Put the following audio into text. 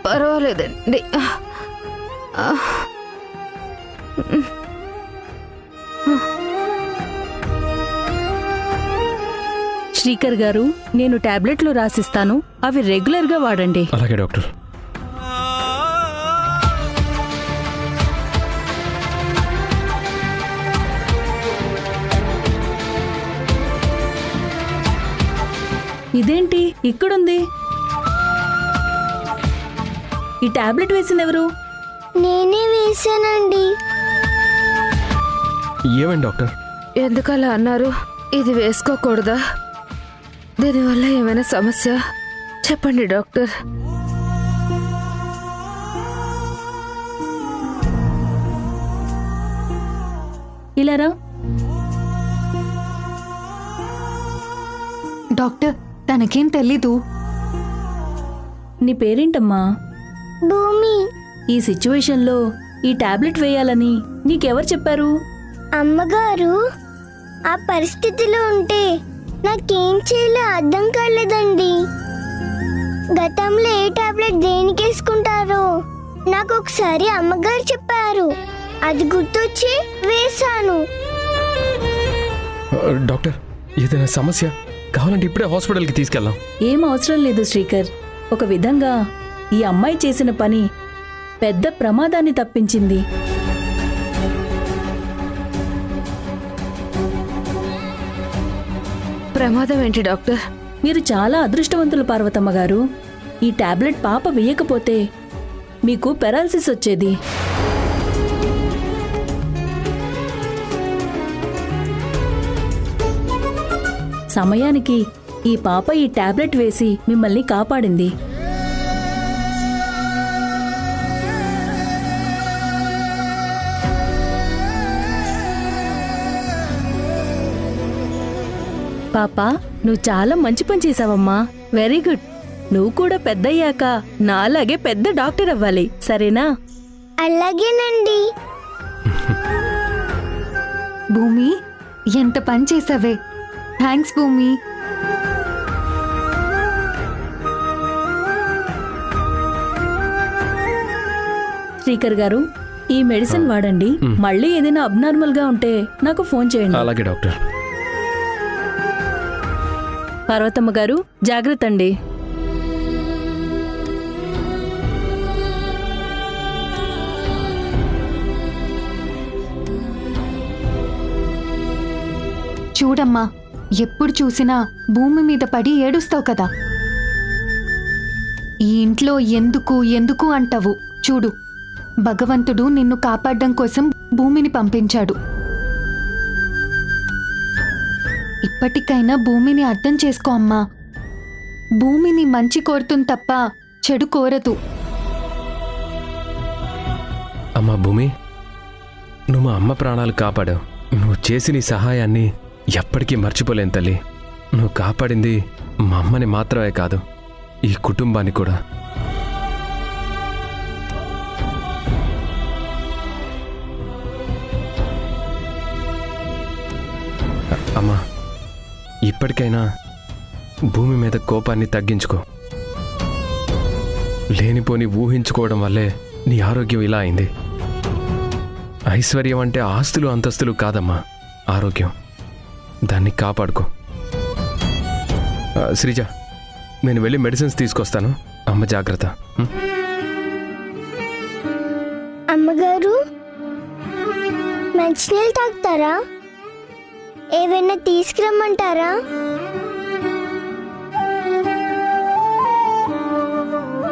పర్వాలేదండి. శ్రీకర్ గారు, నేను టాబ్లెట్లు రాసిస్తాను, అవి రెగ్యులర్గా వాడండి. అలాగే డాక్టర్. ఇదేంటి ఇక్కడుంది? ఈ టాబ్లెట్ వేసింది ఎవరు? నేనే వేసానండి. ఏమండి డాక్టర్? ఎందుకలా అన్నారు? ఇది వేసుకోకూడదా? దీనివల్ల ఏమైనా సమస్య? చెప్పండి డాక్టర్. ఇలారా. డాక్టర్, తనకేం తెలీదు. నీ పేరేంటమ్మా? భూమి. ఈ సిచ్యువేషన్లో ఈ టాబ్లెట్ వేయాలని నీకెవరు చెప్పారు? అమ్మగారు. ఆ పరిస్థితిలో ఉంటే నాకేం చేయాలో అర్థం కాలేదండి. గతంలో ఏ టాబ్లెట్ దేనికి వేసుకుంటారో నాకు ఒకసారి అమ్మగారు చెప్పారు. అది గుర్తొచ్చి వేశాను. డాక్టర్, ఏదైనా సమస్య కావాలంటే ఇప్పుడే హాస్పిటల్కి తీసుకెళ్దాం. ఏం అవసరం లేదు శ్రీకర్. ఒక విధంగా ఈ అమ్మాయి చేసిన పని పెద్ద ప్రమాదాన్ని తప్పించింది. ప్రమాదం ఏంటి డాక్టర్? మీరు చాలా అదృష్టవంతులు పార్వతమ్మ గారు. ఈ టాబ్లెట్ పాప వేయకపోతే మీకు పెరాలసిస్ వచ్చేది. సమయానికి ఈ పాప ఈ టాబ్లెట్ వేసి మిమ్మల్ని కాపాడింది. పాపా, నువ్వు చాలా మంచి పని చేసావమ్మా. Very good. నువ్వు కూడా పెద్దయ్యాక నాలాగే పెద్ద డాక్టర్ అవ్వాలి, సరేనా? అలాగేనండి. భూమి, ఎంత పని చేసావే. థ్యాంక్స్ భూమి. శ్రీకర్ గారు, ఈ మెడిసిన్ వాడండి. మళ్ళీ ఏదైనా అబ్నార్మల్ గా ఉంటే నాకు ఫోన్ చేయండి. అలాగే డాక్టర్. పార్వతమ్మ గారు, జాగ్రత్త అండి. చూడమ్మా, ఎప్పుడు చూసినా భూమి మీద పడి ఏడుస్తావు కదా. ఈ ఇంట్లో ఎందుకు ఎందుకు అంటావు. చూడు, భగవంతుడు నిన్ను కాపాడడం కోసం భూమిని పంపించాడు. ఇప్పటికైనా భూమిని అర్థం చేసుకో అమ్మా. భూమిని మంచి కోరుతుంది తప్ప చెడు కోరదు. అమ్మా భూమి, నువ్వు మా అమ్మ ప్రాణాలు కాపాడావు. నువ్వు చేసిన ఈ సహాయాన్ని ఎప్పటికీ మర్చిపోలేను తల్లి. నువ్వు కాపాడింది మా అమ్మని మాత్రమే కాదు, ఈ కుటుంబాన్ని కూడా. అమ్మా, ఇప్పటికైనా భూమి మీద కోపాన్ని తగ్గించుకో. లేనిపోని ఊహించుకోవడం వల్లే నీ ఆరోగ్యం ఇలా అయింది. ఐశ్వర్యం అంటే ఆస్తులు అంతస్తులు కాదమ్మా, ఆరోగ్యం. దాన్ని కాపాడుకో. శ్రీజ, నేను వెళ్ళి మెడిసిన్స్ తీసుకొస్తాను. అమ్మ జాగ్రత్త. అమ్మగారు, మంచినీళ్ళు తాగుతారా? ఏవైనా తీసుకురమ్మంటారా?